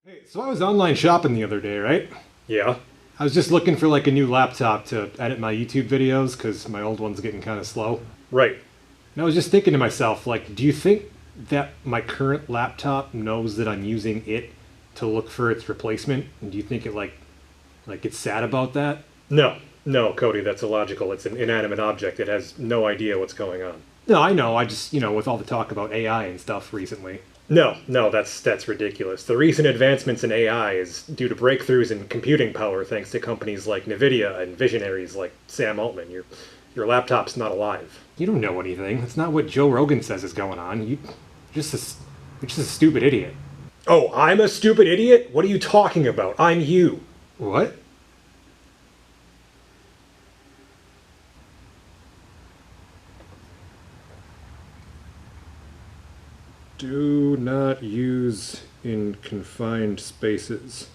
Hey, so I was online shopping the other day, right? Yeah. I was just looking for like a new laptop to edit my YouTube videos because my old one's getting kind of slow. Right. And I was just thinking to myself, like, do you think that my current laptop knows that I'm using it to look for its replacement? And do you think it like gets sad about that? No. No, Cody, that's illogical. It's an inanimate object. It has no idea what's going on. No, I know. I just, with all the talk about AI and stuff recently. No, that's ridiculous. The recent advancements in AI is due to breakthroughs in computing power thanks to companies like Nvidia and visionaries like Sam Altman. Your laptop's not alive. You don't know anything. That's not what Joe Rogan says is going on. You're just a stupid idiot. Oh, I'm a stupid idiot? What are you talking about? I'm you. What? Do not use in confined spaces.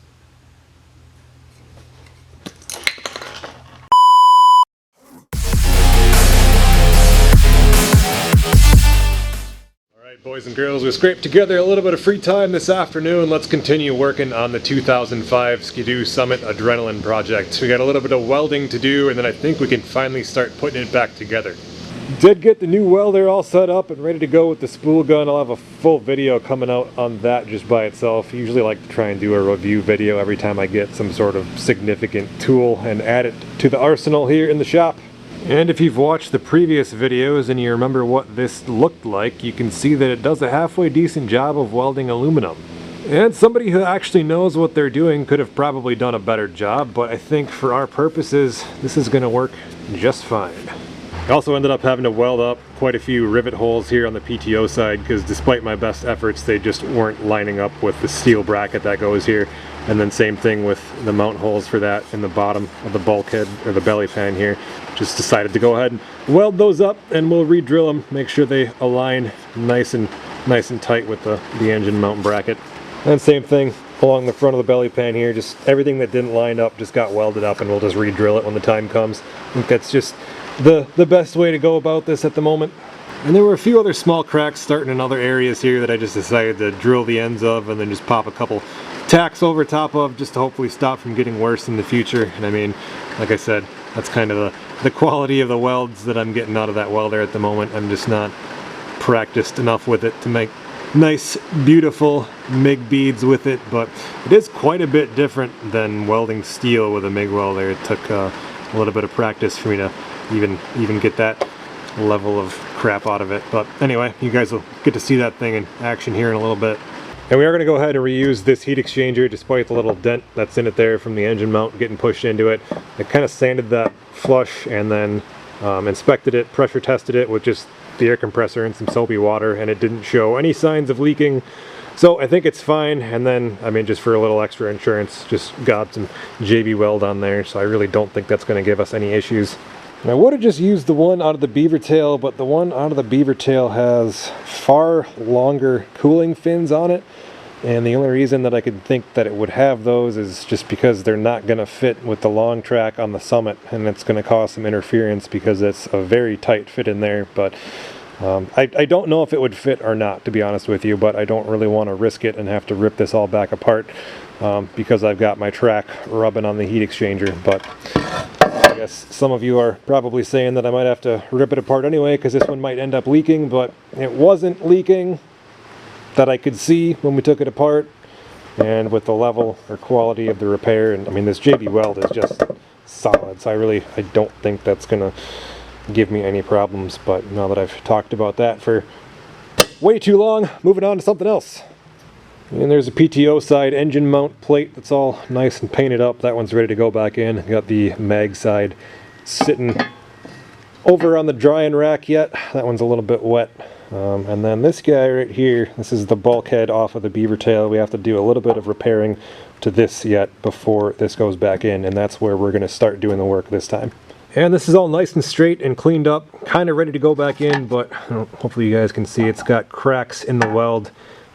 Alright, boys and girls, we scraped together a little bit of free time this afternoon. Let's continue working on the 2005 Ski-Doo Summit Adrenaline project. We got a little bit of welding to do, and then I think we can finally start putting it back together. Did get the new welder all set up and ready to go with the spool gun. I'll have a full video coming out on that just by itself. I usually like to try and do a review video every time I get some sort of significant tool and add it to the arsenal here in the shop. And if you've watched the previous videos and you remember what this looked like, you can see that it does a halfway decent job of welding aluminum. And somebody who actually knows what they're doing could have probably done a better job, but I think for our purposes, this is going to work just fine. I also ended up having to weld up quite a few rivet holes here on the PTO side because despite my best efforts, they just weren't lining up with the steel bracket that goes here. And then same thing with the mount holes for that in the bottom of the bulkhead or the belly pan here. Just decided to go ahead and weld those up and we'll re-drill them, make sure they align nice and tight with the engine mount bracket. And same thing along the front of the belly pan here, just everything that didn't line up just got welded up and we'll just re-drill it when the time comes. I think that's just the best way to go about this at the moment. And there were a few other small cracks starting in other areas here that I just decided to drill the ends of and then just pop a couple tacks over top of just to hopefully stop from getting worse in the future. And I mean, like I said, that's kind of the quality of the welds that I'm getting out of that welder at the moment. I'm just not practiced enough with it to make nice, beautiful MIG beads with it, but it is quite a bit different than welding steel with a MIG welder. It took a little bit of practice for me to even get that level of crap out of it. But anyway, you guys will get to see that thing in action here in a little bit. And we are going to go ahead and reuse this heat exchanger despite the little dent that's in it there from the engine mount getting pushed into it. I kind of sanded that flush and then inspected it, pressure tested it with just the air compressor and some soapy water, and it didn't show any signs of leaking. So I think it's fine. And then, I mean, just for a little extra insurance, just got some JB Weld on there. So I really don't think that's going to give us any issues. And I would have just used the one out of the beaver tail, but the one out of the beaver tail has far longer cooling fins on it. And the only reason that I could think that it would have those is just because they're not going to fit with the long track on the Summit, and it's going to cause some interference because it's a very tight fit in there. But I don't know if it would fit or not, to be honest with you, but I don't really want to risk it and have to rip this all back apart because I've got my track rubbing on the heat exchanger. But I guess some of you are probably saying that I might have to rip it apart anyway because this one might end up leaking, but it wasn't leaking that I could see when we took it apart. And with the level or quality of the repair, and I mean this JB Weld is just solid, so I don't think that's gonna give me any problems. But now that I've talked about that for way too long, moving on to something else. And there's a PTO side engine mount plate that's all nice and painted up. That one's ready to go back in. Got the mag side sitting over on the drying rack yet. That one's a little bit wet. And then this guy right here, this is the bulkhead off of the beaver tail. We have to do a little bit of repairing to this yet before this goes back in, and that's where we're going to start doing the work this time. And this is all nice and straight and cleaned up, kind of ready to go back in, but hopefully you guys can see it's got cracks in the weld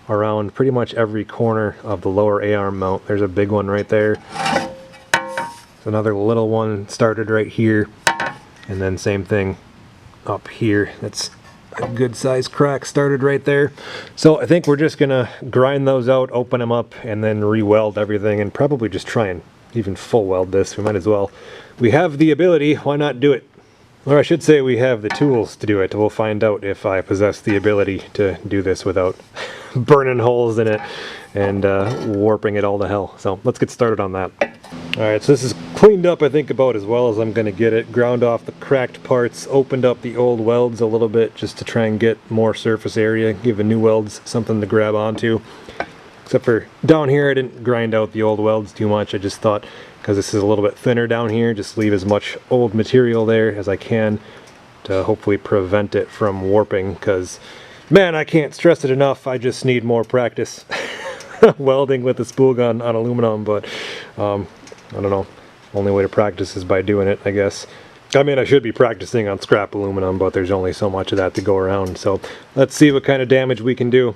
around pretty much every corner of the lower A-arm mount. There's a big one right there. There's another little one started right here, and then same thing up here. That's a good sized crack started right there. So I think we're just gonna grind those out, open them up, and then re-weld everything, and probably just try and even full weld this. We might as well. We have the ability, why not do it? Or I should say we have the tools to do it. We'll find out if I possess the ability to do this without burning holes in it and warping it all to hell. So let's get started on that. Alright, so this is cleaned up I think about as well as I'm going to get it. Ground off the cracked parts, opened up the old welds a little bit just to try and get more surface area, give the new welds something to grab onto. Except for down here I didn't grind out the old welds too much. I just thought, because this is a little bit thinner down here, just leave as much old material there as I can to hopefully prevent it from warping, because man, I can't stress it enough, I just need more practice welding with a spool gun on aluminum. But I don't know, only way to practice is by doing it, I guess. I mean, I should be practicing on scrap aluminum, but there's only so much of that to go around. So let's see what kind of damage we can do.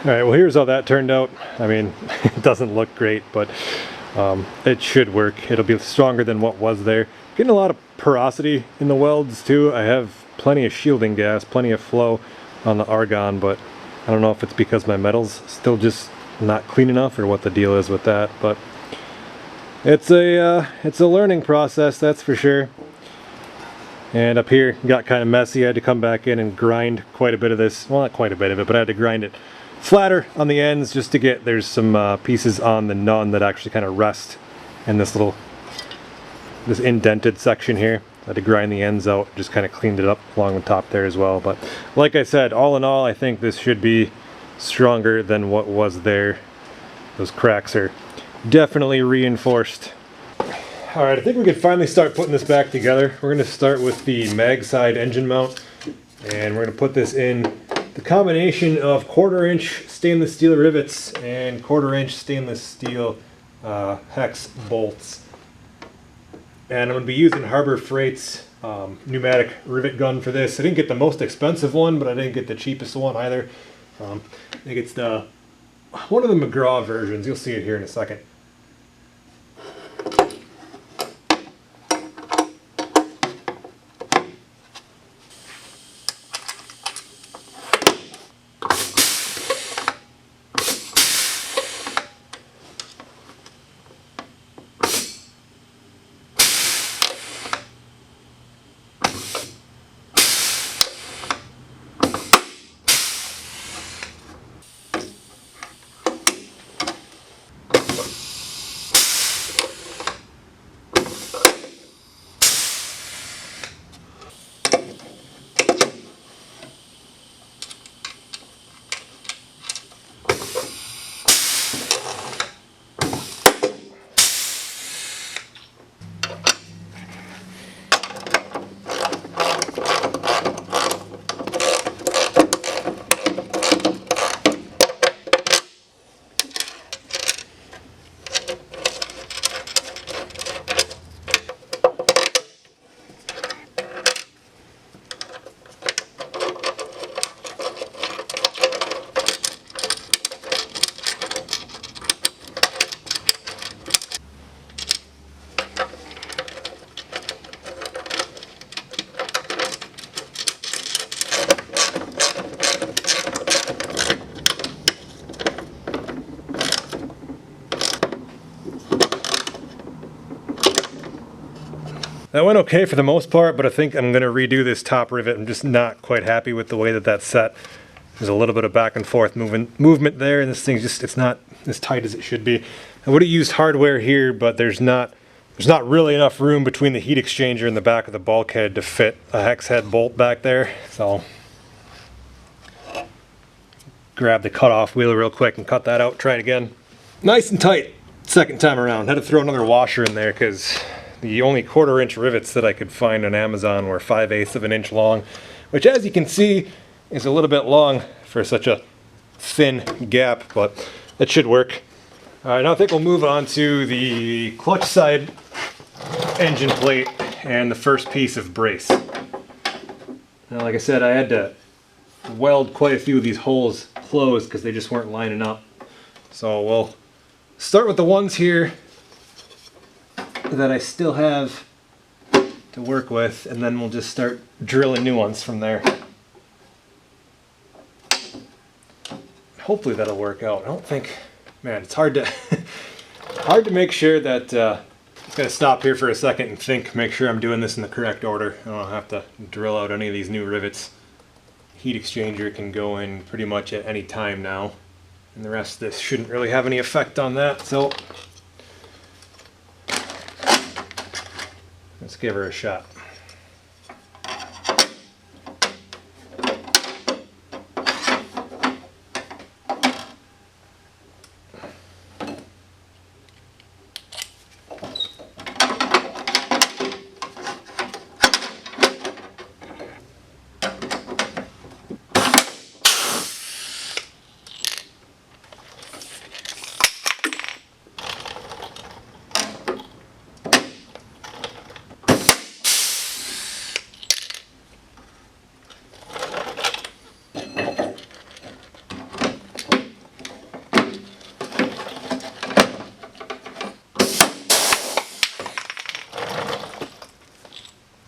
Alright, well here's how that turned out. I mean, it doesn't look great, but it should work. It'll be stronger than what was there. Getting a lot of porosity in the welds too. I have plenty of shielding gas, plenty of flow on the argon, but I don't know if it's because my metal's still just not clean enough or what the deal is with that. But it's a learning process, that's for sure. And up here got kind of messy. I had to come back in and grind quite a bit of this. Well, not quite a bit of it, but I had to grind it flatter on the ends just to get, there's some pieces on the nun that actually kind of rest in this indented section here. I had to grind the ends out, just kind of cleaned it up along the top there as well. But like I said, all in all, I think this should be stronger than what was there. Those cracks are definitely reinforced. Alright, I think we can finally start putting this back together. We're going to start with the mag side engine mount, and we're going to put this in the combination of 1/4 inch stainless steel rivets and 1/4 inch stainless steel hex bolts. And I'm going to be using Harbor Freight's pneumatic rivet gun for this. I didn't get the most expensive one, but I didn't get the cheapest one either. I think it's one of the McGraw versions. You'll see it here in a second. That went okay for the most part, but I think I'm going to redo this top rivet. I'm just not quite happy with the way that that's set. There's a little bit of back and forth movement there, and this thing's just, it's not as tight as it should be. I would have used hardware here, but there's not really enough room between the heat exchanger and the back of the bulkhead to fit a hex head bolt back there. So grab the cutoff wheel real quick and cut that out, try it again. Nice and tight second time around. Had to throw another washer in there because the only 1/4 inch rivets that I could find on Amazon were 5/8 of an inch long, which, as you can see, is a little bit long for such a thin gap, but it should work. All right, now I think we'll move on to the clutch side engine plate and the first piece of brace. Now, like I said, I had to weld quite a few of these holes closed because they just weren't lining up. So we'll start with the ones here that I still have to work with, and then we'll just start drilling new ones from there. Hopefully that'll work out. I don't think, man, it's hard to hard to make sure that I'm gonna stop here for a second and think, make sure I'm doing this in the correct order. I don't have to drill out any of these new rivets. Heat exchanger can go in pretty much at any time now, and the rest of this shouldn't really have any effect on that. So let's give her a shot.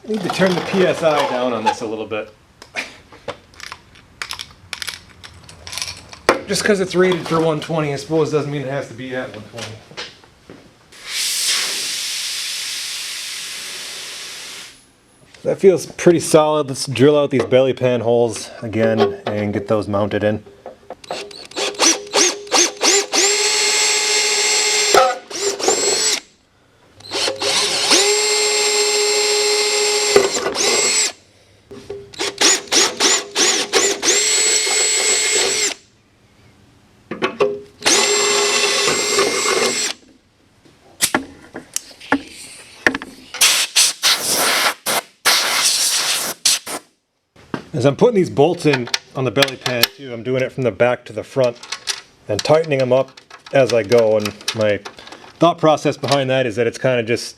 I need to turn the PSI down on this a little bit. Just because it's rated for 120, I suppose, doesn't mean it has to be at 120. That feels pretty solid. Let's drill out these belly pan holes again and get those mounted in. As I'm putting these bolts in on the belly pan too, I'm doing it from the back to the front and tightening them up as I go. And my thought process behind that is that it's kind of just,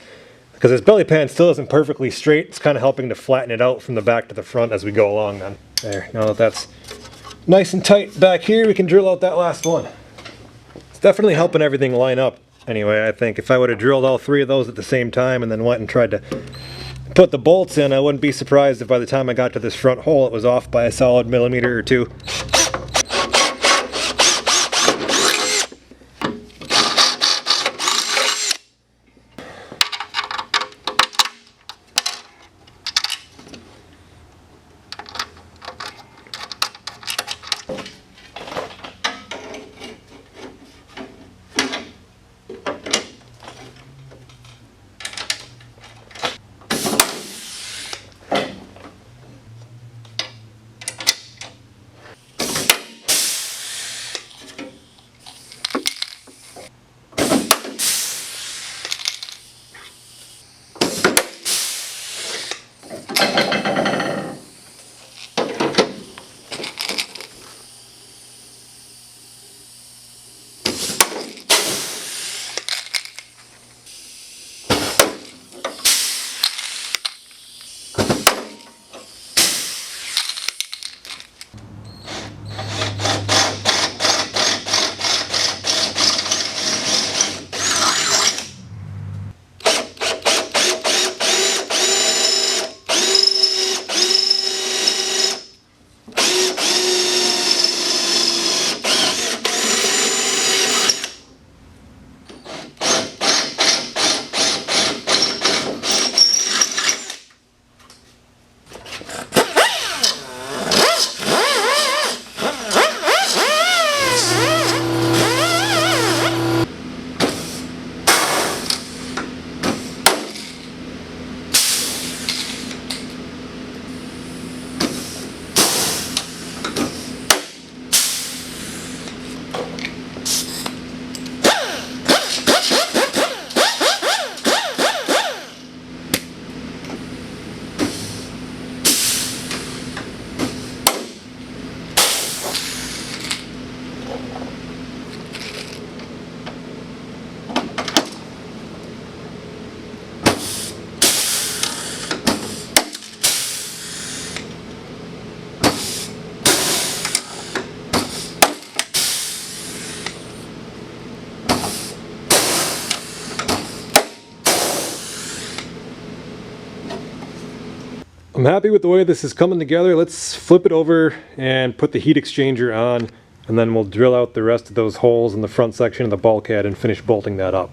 because this belly pan still isn't perfectly straight, it's kind of helping to flatten it out from the back to the front as we go along then. There, now that that's nice and tight back here, we can drill out that last one. It's definitely helping everything line up anyway. I think if I would have drilled all 3 of those at the same time and then went and tried to put the bolts in, I wouldn't be surprised if by the time I got to this front hole it was off by a solid millimeter or 2. I'm happy with the way this is coming together. Let's flip it over and put the heat exchanger on, and then we'll drill out the rest of those holes in the front section of the bulkhead and finish bolting that up.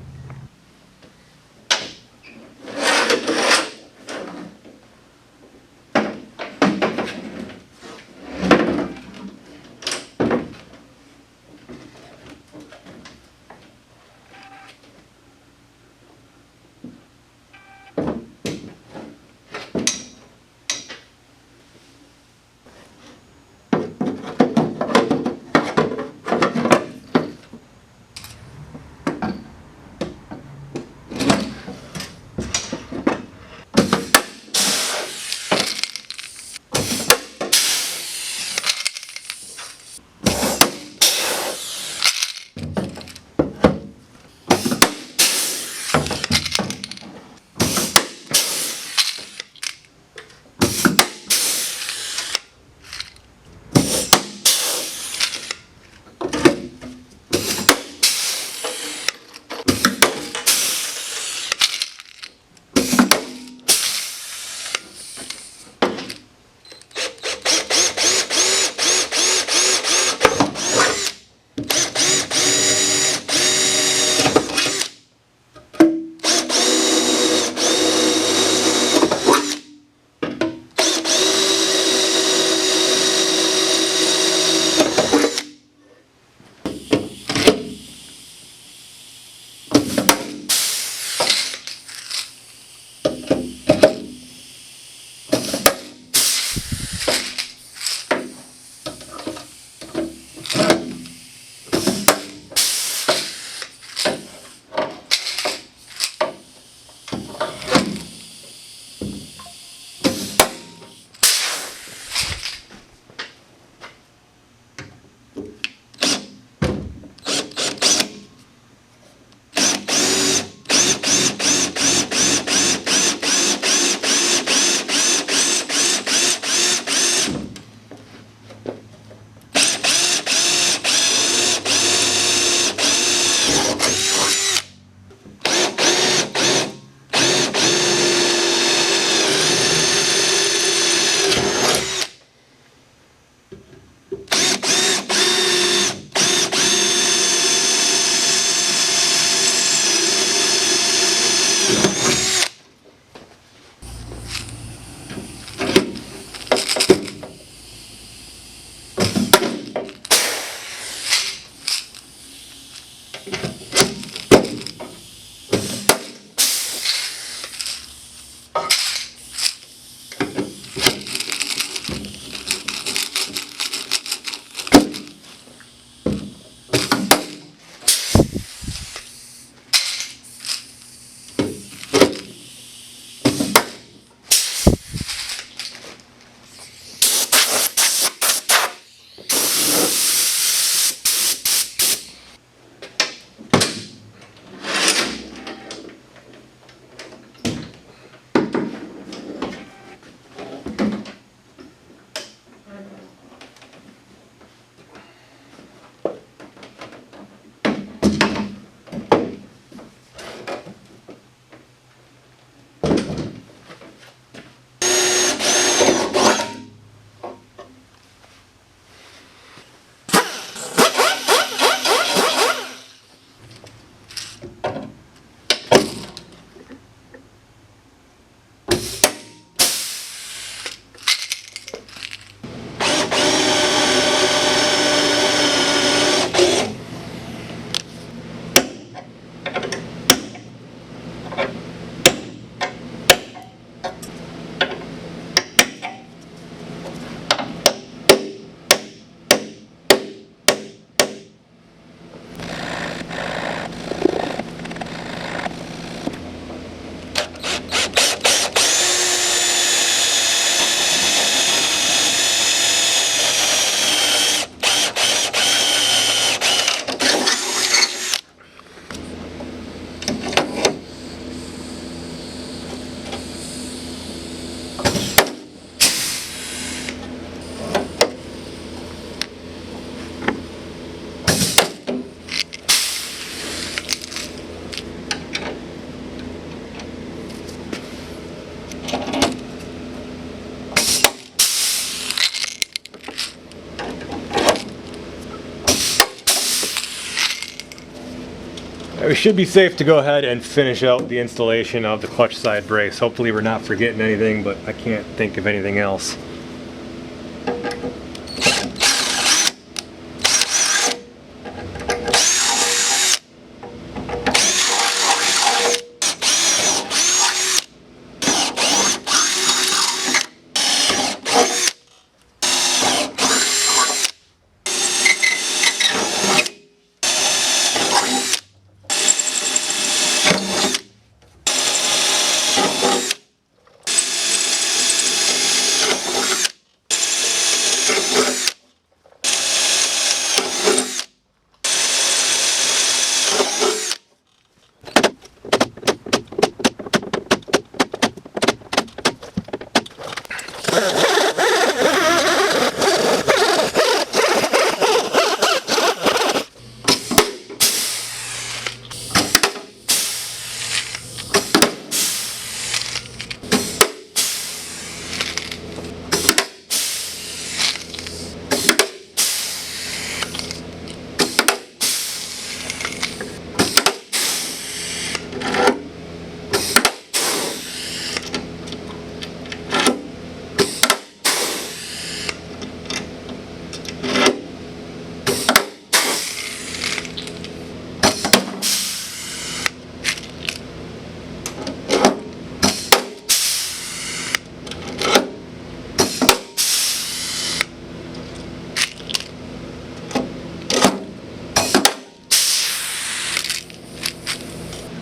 We should be safe to go ahead and finish out the installation of the clutch side brace. Hopefully we're not forgetting anything, but I can't think of anything else.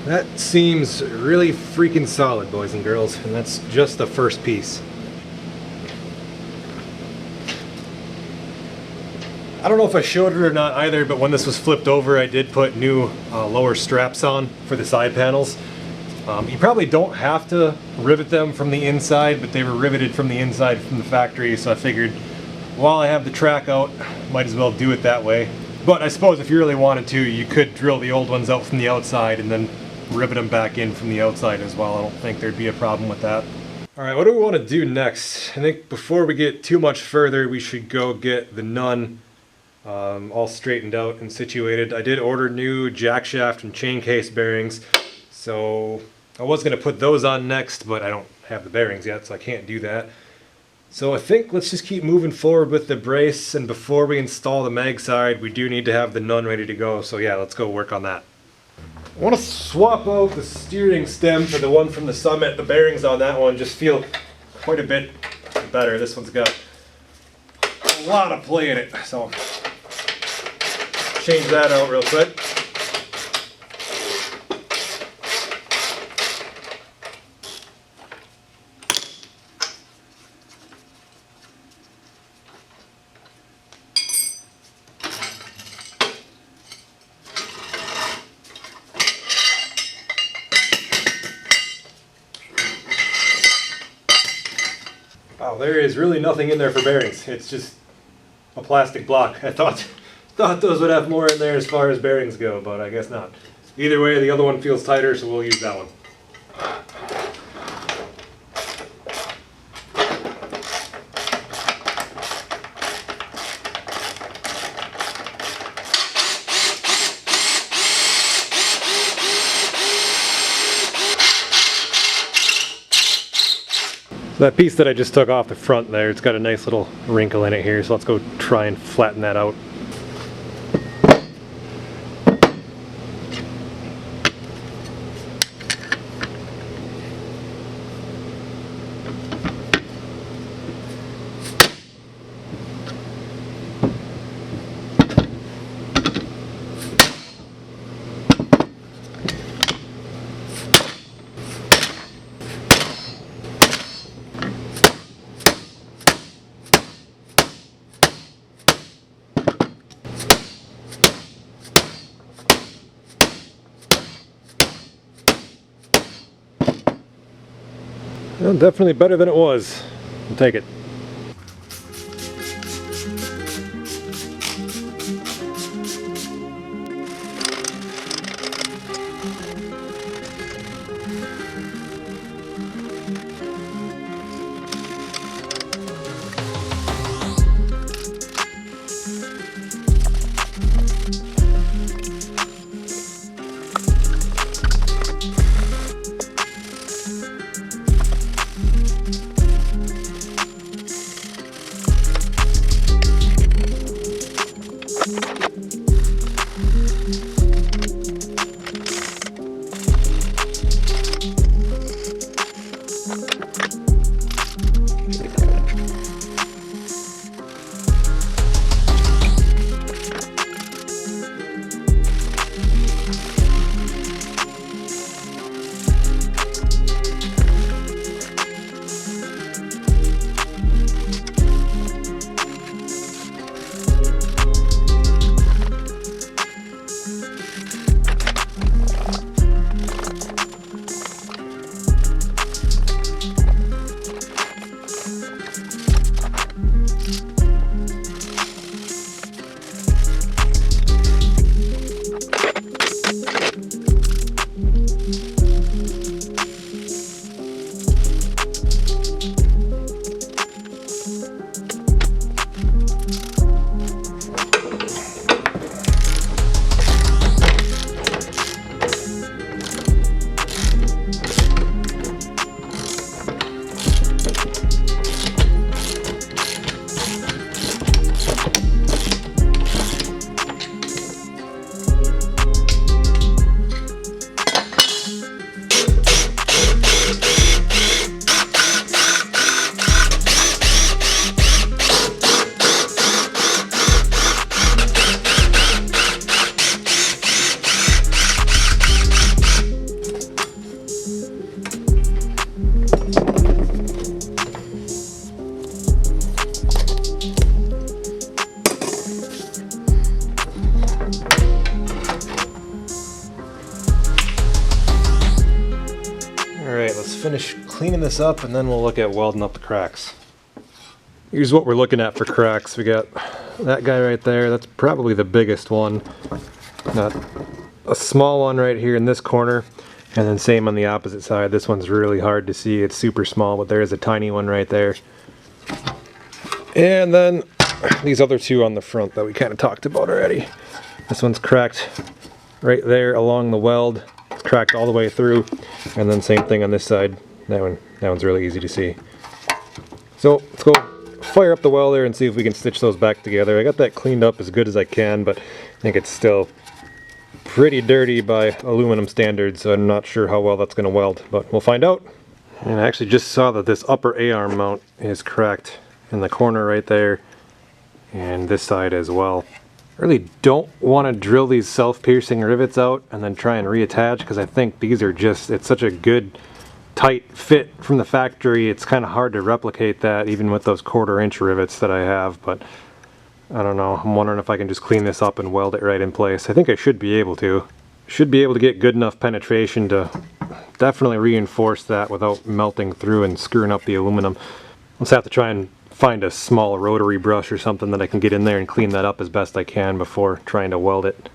That seems really freaking solid, boys and girls, and that's just the first piece. I don't know if I showed it or not either, but when this was flipped over, I did put new lower straps on for the side panels. You probably don't have to rivet them from the inside, but they were riveted from the inside from the factory, so I figured while I have the track out, might as well do it that way. But I suppose if you really wanted to, you could drill the old ones out from the outside and then rivet them back in from the outside as well. I don't think there'd be a problem with that. Alright, what do we want to do next? I think before we get too much further, we should go get the nun all straightened out and situated. I did order new jack shaft and chain case bearings, so I was going to put those on next, but I don't have the bearings yet, so I can't do that. So I think let's just keep moving forward with the brace, and before we install the mag side, we do need to have the nun ready to go, so yeah, let's go work on that. I want to swap out the steering stem for the one from the Summit. The bearings on that one just feel quite a bit better. This one's got a lot of play in it, so change that out real quick. Wow, there is really nothing in there for bearings. It's just a plastic block. I thought those would have more in there as far as bearings go, but I guess not. Either way, the other one feels tighter, so we'll use that one. That piece that I just took off the front there, it's got a nice little wrinkle in it here, so let's go try and flatten that out. Well, definitely better than it was. I'll take it. Alright, let's finish cleaning this up and then we'll look at welding up the cracks. Here's what we're looking at for cracks. We got that guy right there, that's probably the biggest one. Got a small one right here in this corner, and then same on the opposite side. This one's really hard to see, it's super small, but there is a tiny one right there. And then these other two on the front that we kind of talked about already. This one's cracked right there along the weld. It's cracked all the way through, and then same thing on this side. That one's really easy to see. So let's go fire up the welder and see if we can stitch those back together. I got that cleaned up as good as I can, but I think it's still pretty dirty by aluminum standards, so I'm not sure how well that's going to weld, but we'll find out. And I actually just saw that this upper A-arm mount is cracked in the corner right there, and this side as well. I really don't want to drill these self-piercing rivets out and then try and reattach, because I think these are just, it's such a good tight fit from the factory. It's kind of hard to replicate that even with those 1/4 inch rivets that I have, but I don't know. I'm wondering if I can just clean this up and weld it right in place. I think I should be able to. Should be able to get good enough penetration to definitely reinforce that without melting through and screwing up the aluminum. I'll just have to try and find a small rotary brush or something that I can get in there and clean that up as best I can before trying to weld it.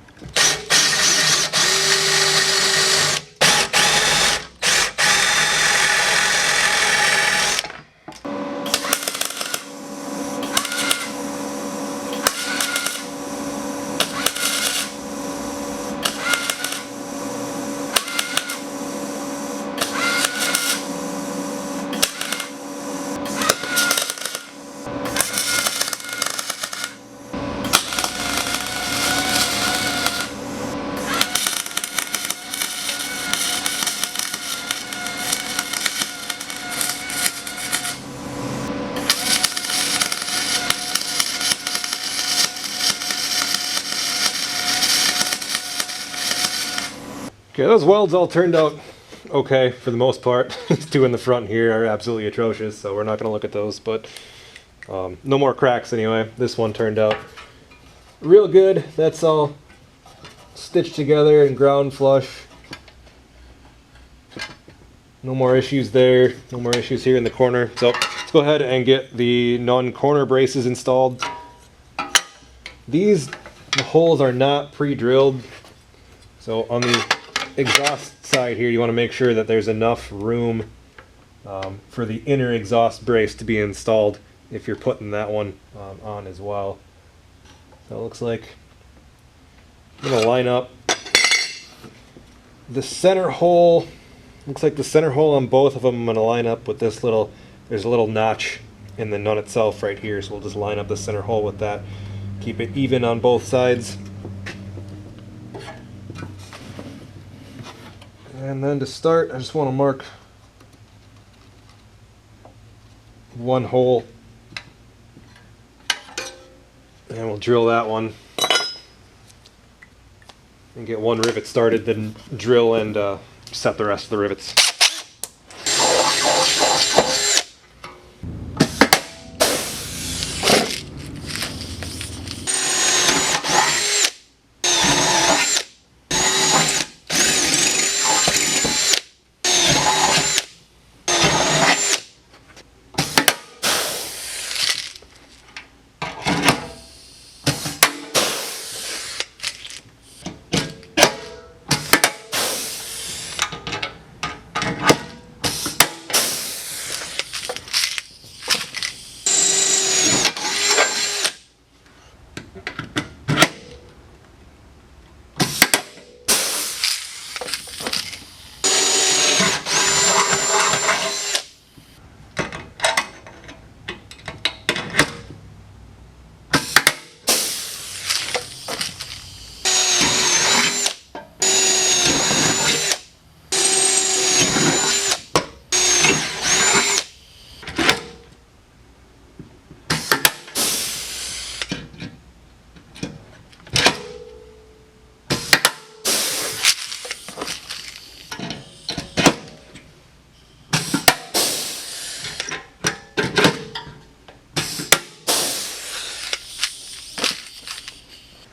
Okay, those welds all turned out okay for the most part. These two in the front here are absolutely atrocious, so we're not going to look at those, but no more cracks anyway. This one turned out real good. That's all stitched together and ground flush. No more issues there, no more issues here in the corner. So let's go ahead and get the non-corner braces installed. These holes are not pre-drilled, so on the exhaust side here you want to make sure that there's enough room for the inner exhaust brace to be installed if you're putting that one on as well. So it looks like I'm going to line up the center hole. Looks like the center hole on both of them I'm going to line up with this there's a little notch in the nut itself right here, so we'll just line up the center hole with that. Keep it even on both sides. And then to start, I just want to mark one hole, and we'll drill that one and get one rivet started, then drill and set the rest of the rivets.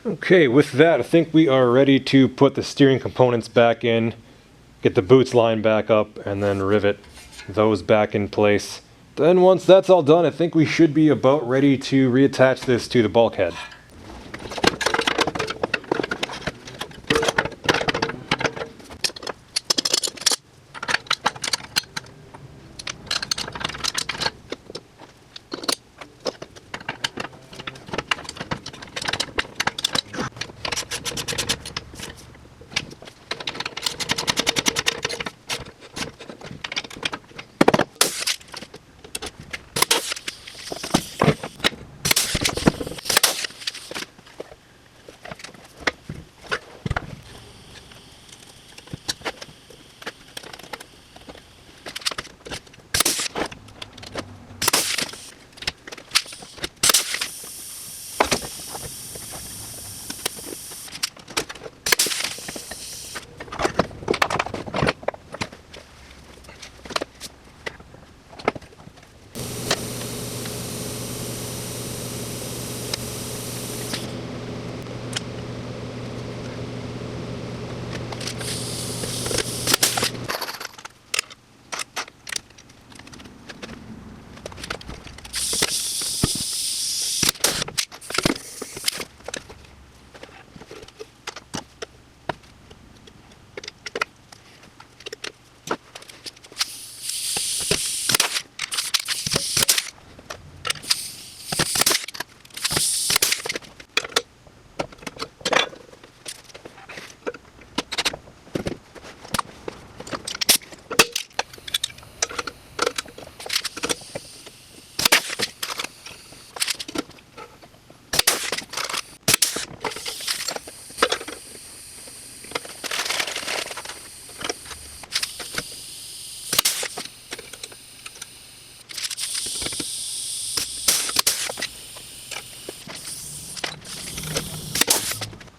Okay, with that, I think we are ready to put the steering components back in, get the boots lined back up, and then rivet those back in place. Then once that's all done, I think we should be about ready to reattach this to the bulkhead.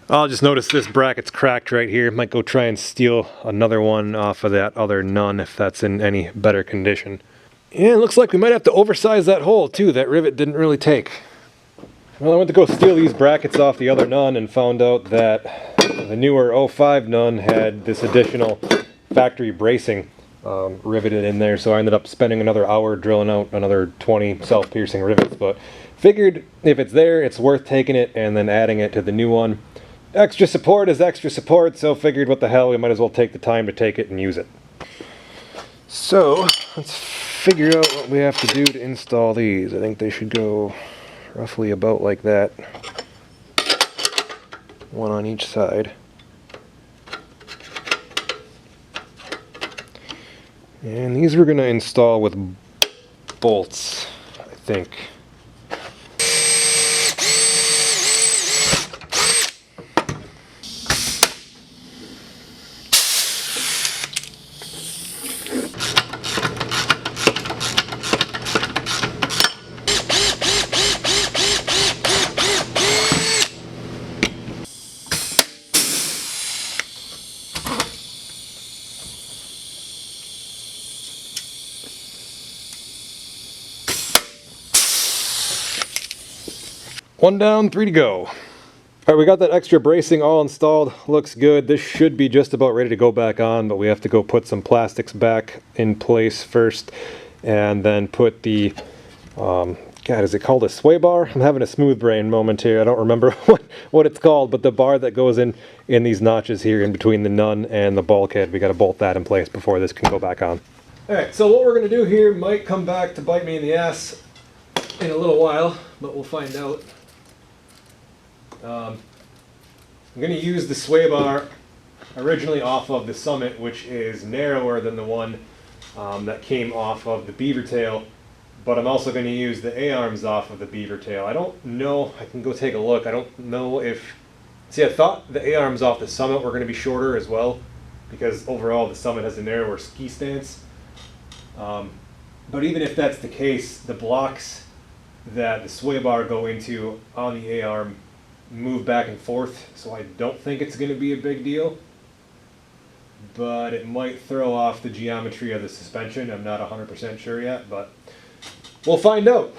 I'll just notice this bracket's cracked right here. Might go try and steal another one off of that other nun if that's in any better condition. And it looks like we might have to oversize that hole too. That rivet didn't really take. Well, I went to go steal these brackets off the other nun and found out that the newer 05 nun had this additional factory bracing riveted in there, so I ended up spending another hour drilling out another 20 self-piercing rivets, but figured if it's there, it's worth taking it and then adding it to the new one. Extra support is extra support, so figured what the hell, we might as well take the time to take it and use it. So, let's figure out what we have to do to install these. I think they should go roughly about like that. One on each side. And these we're going to install with bolts, I think. One down, 3 to go. All right, we got that extra bracing all installed. Looks good. This should be just about ready to go back on, but we have to go put some plastics back in place first, and then put the, God, is it called a sway bar? I'm having a smooth brain moment here. I don't remember what it's called, but the bar that goes in these notches here in between the nun and the bulkhead, we got to bolt that in place before this can go back on. All right, so what we're going to do here might come back to bite me in the ass in a little while, but we'll find out. I'm going to use the sway bar originally off of the Summit, which is narrower than the one that came off of the beaver tail, but I'm also going to use the A-arms off of the beaver tail. I don't know, I can go take a look. I don't know if, see, I thought the A-arms off the Summit were going to be shorter as well, because overall the Summit has a narrower ski stance. But even if that's the case, the blocks that the sway bar go into on the A-arm move back and forth, so I don't think it's going to be a big deal, but it might throw off the geometry of the suspension. I'm not 100% sure yet, but we'll find out.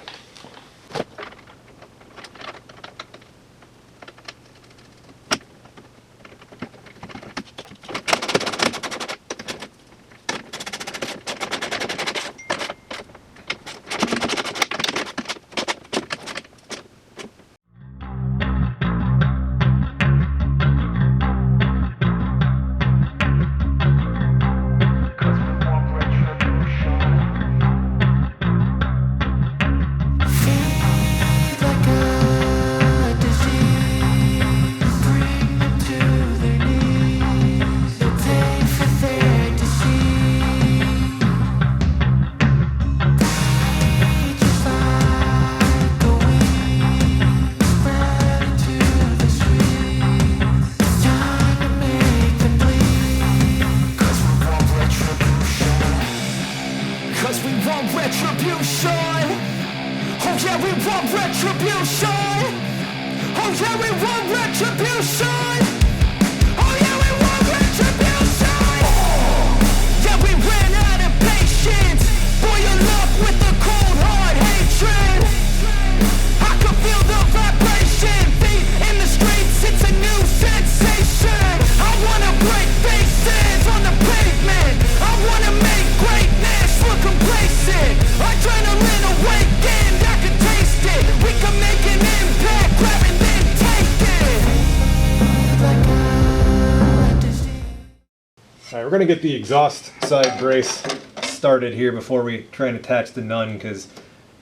We're going to get the exhaust side brace started here before we try and attach the nun, because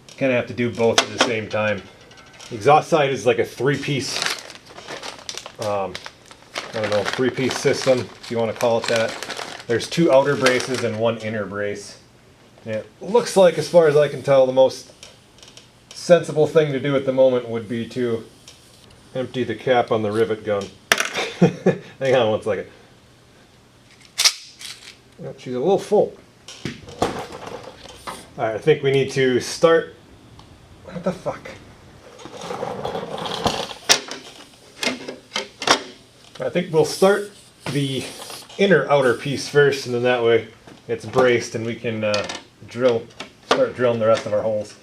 you kind of have to do both at the same time. The exhaust side is like a three-piece, I don't know, three-piece system, if you want to call it that. There's 2 outer braces and 1 inner brace. And it looks like, as far as I can tell, the most sensible thing to do at the moment would be to empty the cap on the rivet gun. Hang on one second. She's a little full. Alright, I think we need to start... What the fuck? I think we'll start the inner outer piece first, and then that way it's braced and we can start drilling the rest of our holes.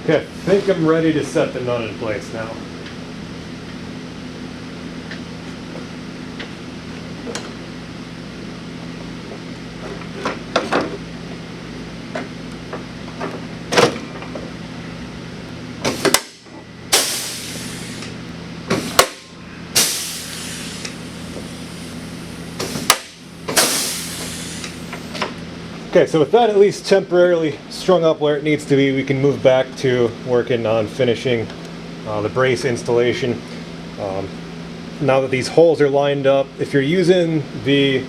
Okay, I think I'm ready to set the nut in place now. Okay, so with that at least temporarily strung up where it needs to be, we can move back to working on finishing the brace installation. Now that these holes are lined up, if you're using the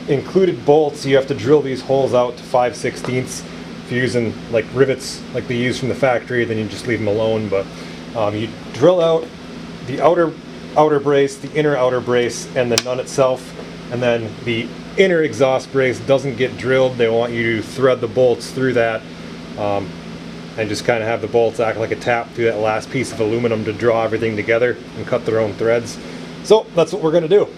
included bolts, you have to drill these holes out to 5/16. If you're using like rivets like they use from the factory, then you just leave them alone. But you drill out the outer brace, the inner outer brace, and the nut itself, and then the inner exhaust brace doesn't get drilled. They want you to thread the bolts through that and just kind of have the bolts act like a tap through that last piece of aluminum to draw everything together and cut their own threads. So that's what we're going to do.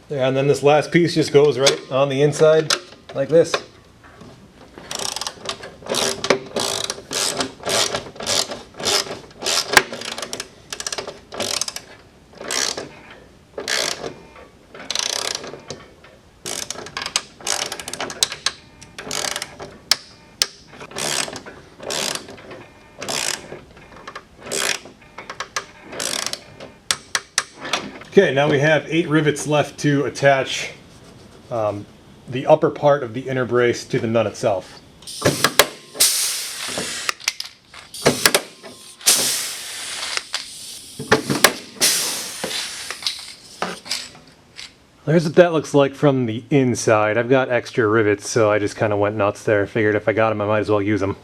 Yeah, and then this last piece just goes right on the inside like this. Okay, now we have 8 rivets left to attach the upper part of the inner brace to the nut itself. There's what that looks like from the inside. I've got extra rivets, so I just kind of went nuts there. Figured if I got them, I might as well use them.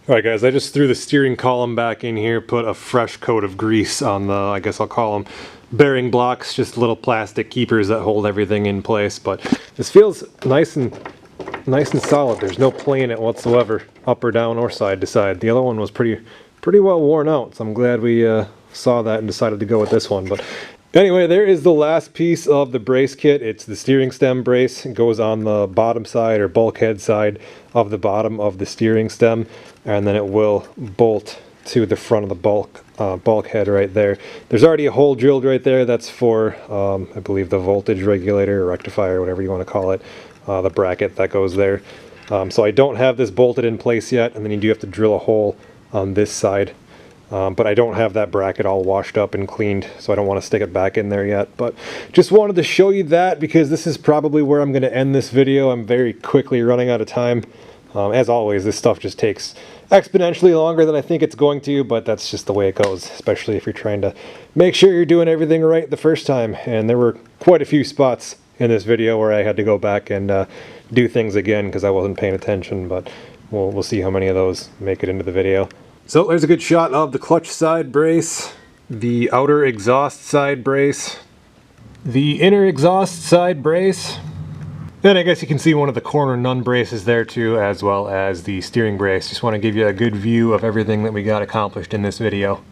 Alright guys, I just threw the steering column back in here, put a fresh coat of grease on the, I guess I'll call them bearing blocks, just little plastic keepers that hold everything in place. But this feels nice and solid. There's no play in it whatsoever, up or down or side to side. The other one was pretty well worn out, so I'm glad we saw that and decided to go with this one. But anyway, there is the last piece of the brace kit. It's the steering stem brace. It goes on the bottom side or bulkhead side of the bottom of the steering stem, and then it will bolt to the front of the bulkhead right there. There's already a hole drilled right there. That's for, I believe, the voltage regulator or rectifier, whatever you want to call it, the bracket that goes there. So I don't have this bolted in place yet, and then you do have to drill a hole on this side. But I don't have that bracket all washed up and cleaned, so I don't want to stick it back in there yet. But just wanted to show you that because this is probably where I'm going to end this video. I'm very quickly running out of time. As always, this stuff just takes exponentially longer than I think it's going to, but that's just the way it goes, especially if you're trying to make sure you're doing everything right the first time. And there were quite a few spots in this video where I had to go back and do things again because I wasn't paying attention, but we'll see how many of those make it into the video. So there's a good shot of the clutch side brace, the outer exhaust side brace, the inner exhaust side brace, and I guess you can see one of the corner nun braces there too, as well as the steering brace. Just want to give you a good view of everything that we got accomplished in this video.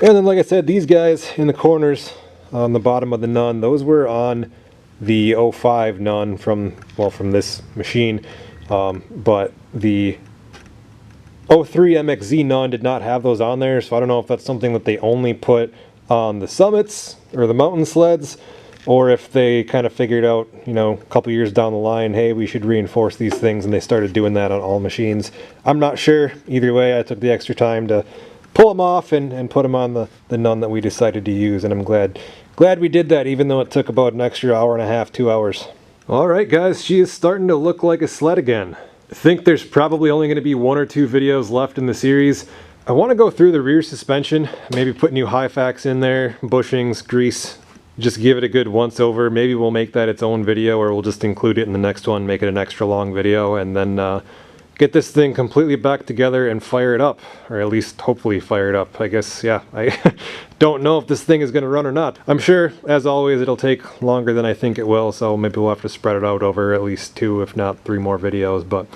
And then like I said, these guys in the corners on the bottom of the nun, those were on the 05 nun from this machine, but the 03 MXZ nun did not have those on there, so I don't know if that's something that they only put on the summits or the mountain sleds, or if they kind of figured out, you know, a couple years down the line, hey, we should reinforce these things, and they started doing that on all machines. I'm not sure. Either way, I took the extra time to pull them off and put them on the none that we decided to use, and I'm glad we did that, even though it took about an extra hour and a half, 2 hours. Alright guys, she is starting to look like a sled again. I think there's probably only going to be 1 or 2 videos left in the series. I want to go through the rear suspension, maybe put new Hyfax in there, bushings, grease, just give it a good once over. Maybe we'll make that its own video, or we'll just include it in the next one, make it an extra long video, and then get this thing completely back together and fire it up, or at least hopefully fire it up. I guess, yeah, I don't know if this thing is going to run or not. I'm sure, as always, it'll take longer than I think it will, so maybe we'll have to spread it out over at least 2, if not 3 more videos, but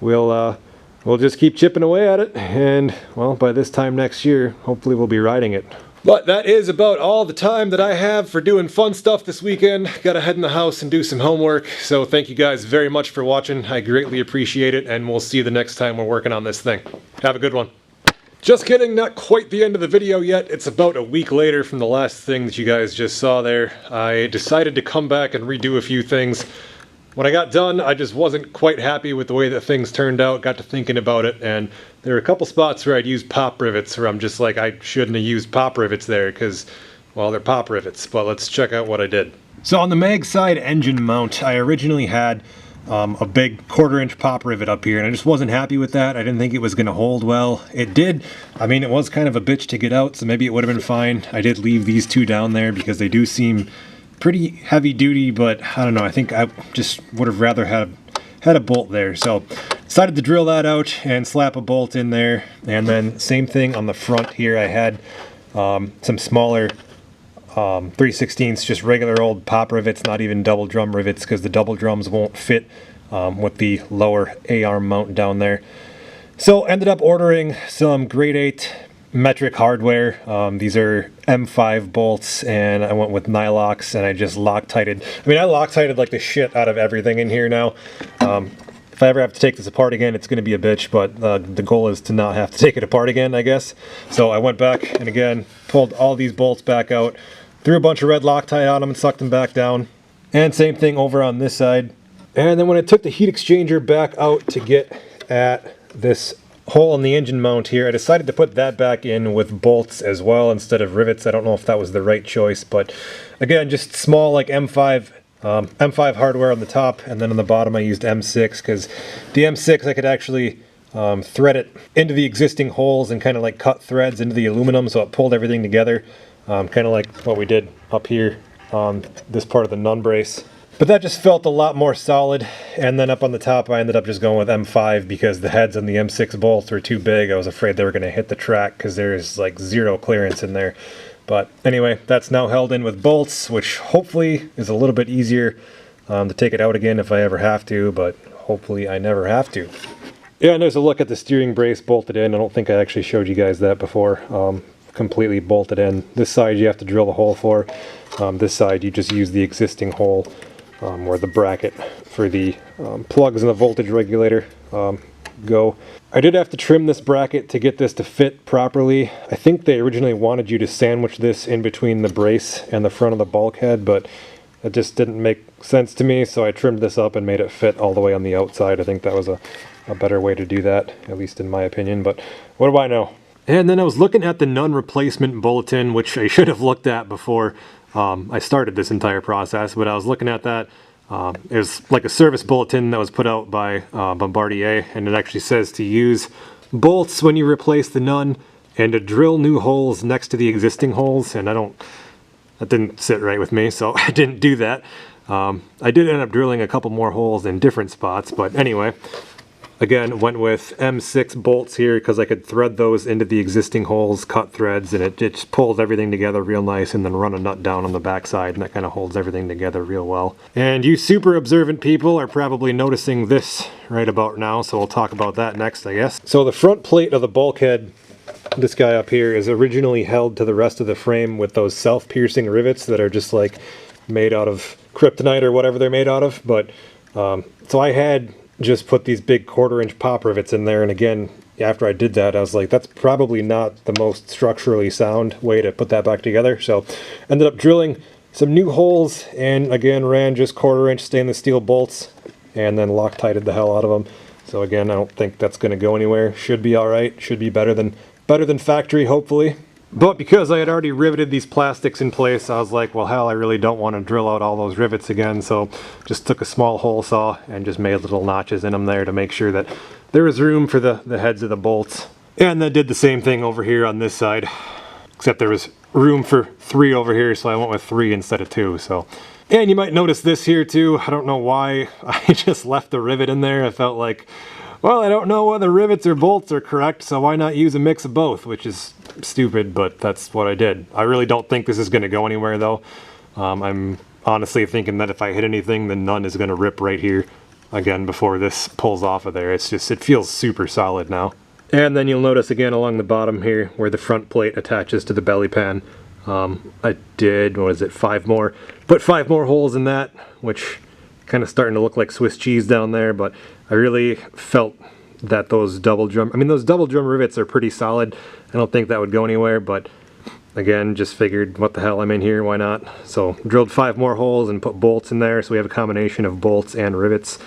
we'll just keep chipping away at it, and, well, by this time next year, hopefully we'll be riding it. But that is about all the time that I have for doing fun stuff this weekend. Gotta head in the house and do some homework. So thank you guys very much for watching. I greatly appreciate it, and we'll see you the next time we're working on this thing. Have a good one. Just kidding, not quite the end of the video yet. It's about a week later from the last thing that you guys just saw there. I decided to come back and redo a few things. When I got done, I just wasn't quite happy with the way that things turned out. Got to thinking about it, and there were a couple spots where I'd used pop rivets where I'm just like, I shouldn't have used pop rivets there because, well, they're pop rivets. But let's check out what I did. So on the mag side engine mount, I originally had a big 1/4-inch pop rivet up here, and I just wasn't happy with that. I didn't think it was going to hold well. It did. I mean, it was kind of a bitch to get out, so maybe it would have been fine. I did leave these 2 down there because they do seem pretty heavy duty, but I don't know, I think I just would have rather had a bolt there. So decided to drill that out and slap a bolt in there, and then same thing on the front here. I had some smaller 3/16, just regular old pop rivets, not even double drum rivets, because the double drums won't fit with the lower A-arm mount down there. So ended up ordering some grade 8 metric hardware. These are M5 bolts, and I went with Nylox, and I just Loctited. I mean, I Loctited like the shit out of everything in here now. If I ever have to take this apart again, it's going to be a bitch, but the goal is to not have to take it apart again, I guess. So I went back and again pulled all these bolts back out, threw a bunch of red Loctite on them and sucked them back down. And same thing over on this side. And then when I took the heat exchanger back out to get at this hole in the engine mount here, I decided to put that back in with bolts as well instead of rivets. I don't know if that was the right choice, but again, just small like M5 hardware on the top, and then on the bottom I used M6 because the M6 I could actually thread it into the existing holes and kind of like cut threads into the aluminum, so it pulled everything together, kind of like what we did up here on this part of the nun brace. But that just felt a lot more solid, and then up on the top I ended up just going with M5 because the heads on the M6 bolts were too big. I was afraid they were going to hit the track because there's like 0 clearance in there. But anyway, that's now held in with bolts, which hopefully is a little bit easier to take it out again if I ever have to, but hopefully I never have to. Yeah, and there's a look at the steering brace bolted in. I don't think I actually showed you guys that before. Completely bolted in. This side you have to drill the hole for. This side you just use the existing hole. Where the bracket for the plugs and the voltage regulator go. I did have to trim this bracket to get this to fit properly. I think they originally wanted you to sandwich this in between the brace and the front of the bulkhead, but it just didn't make sense to me, so I trimmed this up and made it fit all the way on the outside. I think that was a better way to do that, at least in my opinion, but what do I know? And then I was looking at the nun replacement bulletin, which I should have looked at before I started this entire process, but I was looking at that. It was like a service bulletin that was put out by Bombardier, and it actually says to use bolts when you replace the nun and to drill new holes next to the existing holes, and that didn't sit right with me, so I didn't do that. I did end up drilling a couple more holes in different spots, but anyway, again, went with M6 bolts here because I could thread those into the existing holes, cut threads, and it just pulls everything together real nice, and then run a nut down on the back side, and that kind of holds everything together real well. And you super observant people are probably noticing this right about now, so we'll talk about that next, I guess. So the front plate of the bulkhead, this guy up here, is originally held to the rest of the frame with those self-piercing rivets that are just like made out of kryptonite or whatever they're made out of. But so I had just put these big 1/4-inch pop rivets in there, and again, after I did that, I was like, that's probably not the most structurally sound way to put that back together. So ended up drilling some new holes, and again ran just 1/4-inch stainless steel bolts, and then Loctited the hell out of them. So again, I don't think that's going to go anywhere. Should be all right. Should be better than better than factory, hopefully. But because I had already riveted these plastics in place, I was like, well, hell, I really don't want to drill out all those rivets again. So just took a small hole saw and just made little notches in them there to make sure that there was room for the heads of the bolts. And then did the same thing over here on this side, except there was room for 3 over here, so I went with 3 instead of 2. So, and you might notice this here too. I don't know why I just left the rivet in there. I felt like, well, I don't know whether rivets or bolts are correct, so why not use a mix of both, which is stupid, but that's what I did. I really don't think this is going to go anywhere though. I'm honestly thinking that if I hit anything, then none is going to rip right here again before this pulls off of there. It's just, it feels super solid now. And then you'll notice again along the bottom here where the front plate attaches to the belly pan. I did, what is it, 5 more. Put 5 more holes in that, which kind of starting to look like Swiss cheese down there, but I really felt that those double drum rivets are pretty solid. I don't think that would go anywhere, but again, just figured, what the hell, I'm in here, why not? So drilled 5 more holes and put bolts in there, so we have a combination of bolts and rivets.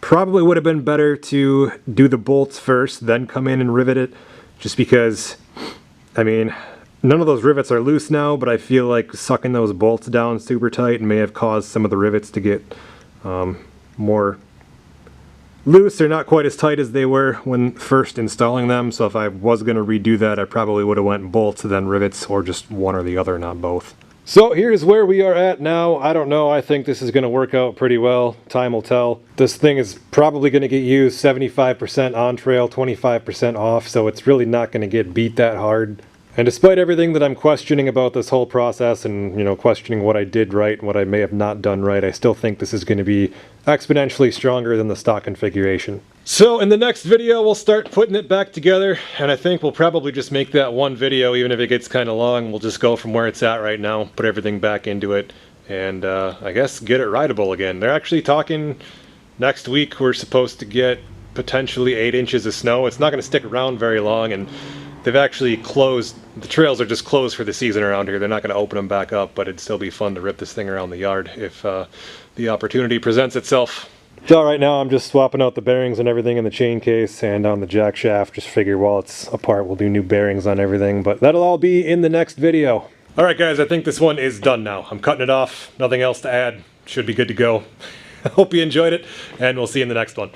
Probably would have been better to do the bolts first, then come in and rivet it, just because, I mean, none of those rivets are loose now, but I feel like sucking those bolts down super tight may have caused some of the rivets to get more loose, or not quite as tight as they were when first installing them. So if I was going to redo that, I probably would have went bolts, then rivets, or just one or the other, not both. So here's where we are at now. I don't know, I think this is going to work out pretty well. Time will tell. This thing is probably going to get used 75% on trail, 25% off, so it's really not going to get beat that hard. And despite everything that I'm questioning about this whole process and, you know, questioning what I did right and what I may have not done right, I still think this is going to be exponentially stronger than the stock configuration. So in the next video, we'll start putting it back together, and I think we'll probably just make that one video, even if it gets kind of long. We'll just go from where it's at right now, put everything back into it, and I guess get it rideable again. They're actually talking next week we're supposed to get potentially 8 inches of snow. It's not going to stick around very long, and they've actually closed, the trails are just closed for the season around here. They're not going to open them back up, but it'd still be fun to rip this thing around the yard if the opportunity presents itself. So right now I'm just swapping out the bearings and everything in the chain case and on the jack shaft. Just figure while it's apart we'll do new bearings on everything, but that'll all be in the next video. Alright guys, I think this one is done now. I'm cutting it off, nothing else to add. Should be good to go. I hope you enjoyed it, and we'll see you in the next one.